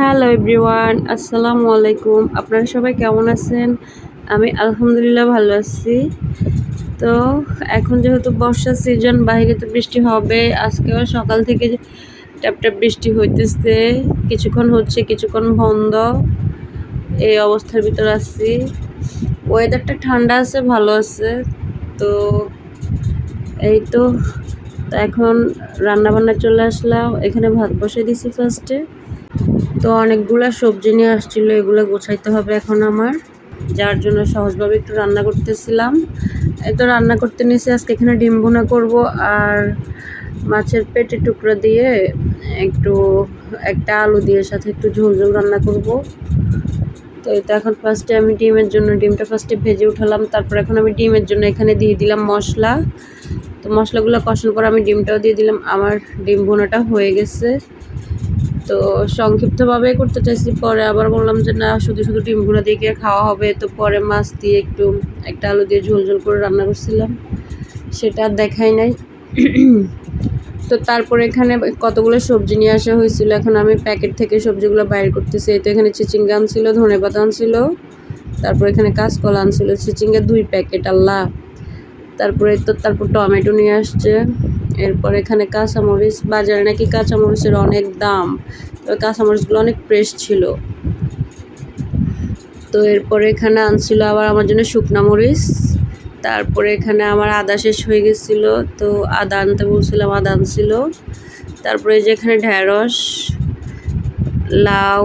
Hello everyone, আসসালামু আলাইকুম। আপনারা সবাই কেমন আছেন? আমি আলহামদুলিল্লাহ ভালো আছি। তো এখন যেহেতু বর্ষার সিজন, বাইরে তো বৃষ্টি হবে। আজকেও সকাল থেকে ট্যাপ ট্যাপ বৃষ্টি হইতেছে, কিছুক্ষণ হচ্ছে কিছুক্ষণ বন্ধ, এই অবস্থার ভিতর আছি। ওয়েদারটা ঠান্ডা আছে, ভালো আছে। তো এই তো এখন রান্নাবান্না চলে আসলাম। এখানে ভাত বসে দিছি ফার্স্টে। তো অনেকগুলা সবজি নিয়ে আসছিলো, এগুলো গোছাইতে হবে এখন আমার, যার জন্য সহজভাবে একটু রান্না করতেছিলাম। এই তো রান্না করতে নিয়েছি আজকে। এখানে ডিম ভুনা করব আর মাছের পেটের টুকরো দিয়ে একটা আলু দিয়ে সাথে একটু ঝোল ঝোল রান্না করব। তো এটা এখন ফার্স্টে আমি ডিমটা ফার্স্টে ভেজে উঠালাম। তারপর এখন আমি ডিমের জন্য এখানে দিয়ে দিলাম মশলা। তো মশলাগুলো কষানোর পর আমি ডিমটাও দিয়ে দিলাম। আমার ডিম ভুনাটা হয়ে গেছে। তো সংক্ষিপ্তভাবে করতে চাইছি, পরে আবার বললাম যে না, শুধু শুধু ডিম ভুনা দিয়ে খাওয়া হবে। তো পরে মাছ দিয়ে একটা আলু দিয়ে ঝোল ঝোল করে রান্না করছিলাম, সেটা আর দেখাই নাই। তো তারপরে এখানে কতগুলো সবজি নিয়ে আসা হয়েছিল। এখন আমি প্যাকেট থেকে সবজিগুলো বাইর করতেছি। তো এখানে চিচিঙ্গা আনছিল, ধনেপাতা আনছিল, তারপর এখানে কাঁচকলা আনছিল, চিচিঙ্গা 2 প্যাকেট। আল্লাহ। তারপর টমেটো নিয়ে আসছে। এরপর এখানে কাঁচামরিচ, বাজারে নাকি কাঁচামরিচের অনেক দাম, তবে কাঁচামরিচগুলো অনেক ফ্রেশ ছিল। তো এরপরে এখানে আনছিল আবার আমার জন্য শুকনা মরিচ। তারপরে এখানে আমার আদা শেষ হয়ে গেছিলো, তো আদা আনতে বলছিলাম, আদা আনছিল। তারপরে যে এখানে ঢেঁড়স, লাউ,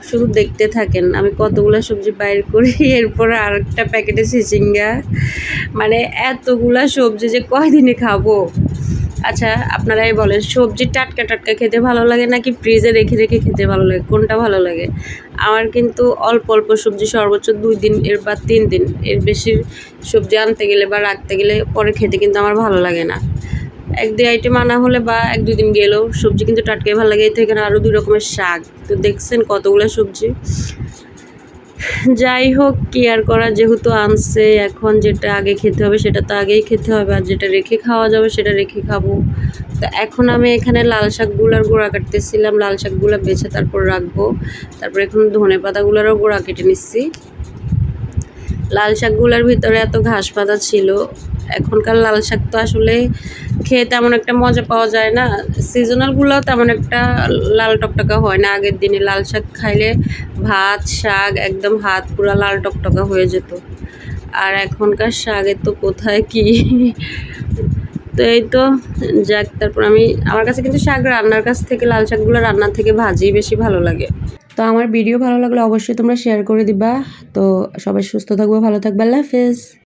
শুধু দেখতে থাকেন আমি কতগুলা সবজি বাইর করি। এরপরে আরেকটা প্যাকেটে চিচিঙ্গা, মানে এতগুলা সবজি যে কয়দিনে খাবো। আচ্ছা, আপনারাই বলেন, সবজি টাটকা টাটকা খেতে ভালো লাগে নাকি ফ্রিজে রেখে রেখে খেতে ভালো লাগে? কোনটা ভালো লাগে? আমার কিন্তু অল্প অল্প সবজি, সর্বোচ্চ 2 দিন বা 3 দিন, এর বেশি সবজি আনতে গেলে বা রাখতে গেলে পরে খেতে কিন্তু আমার ভালো লাগে না। 1-2 আইটেম আনা হলে বা 1-2 দিন গেলেও সবজি কিন্তু টাটকাই ভালো লাগে। তো এখানে আরও 2 রকমের শাক। তো দেখছেন কতগুলো সবজি। যাই হোক, কি আর করা, যেহেতু আনছে, এখন যেটা আগে খেতে হবে সেটা তো আগেই খেতে হবে, আর যেটা রেখে খাওয়া যাবে সেটা রেখে খাবো। তো এখন আমি এখানে লাল শাকগুলোর গোড়া কাটতেছিলাম, লাল শাকগুলো বেছে তারপর রাখবো। তারপর এখন ধনেপাতাগুলোরও গোড়া কেটে নিচ্ছি। লাল শাকগুলোর ভিতরে এত ঘাস পাতা ছিল। এখনকার লাল শাক তো আসলে খেয়ে তেমন একটা মজা পাওয়া যায় না। সিজনালগুলোও তেমন একটা লাল টকটকা হয় না। আগের দিনে লাল শাক খাইলে ভাত শাক একদম হাত পুরো লাল টকটকা হয়ে যেত, আর এখনকার শাকের তো কোথায় কি। তো এই তো যাক, তারপর আমার কাছে কিন্তু শাক রান্নার কাছ থেকে লাল শাকগুলো রান্নার থেকে ভাজি বেশি ভালো লাগে। তো আমার ভিডিও ভালো লাগলে অবশ্যই তোমরা শেয়ার করে দিবা। তো সবাই সুস্থ থাকবে, ভালো থাকবে, আল্লাহ হাফেজ।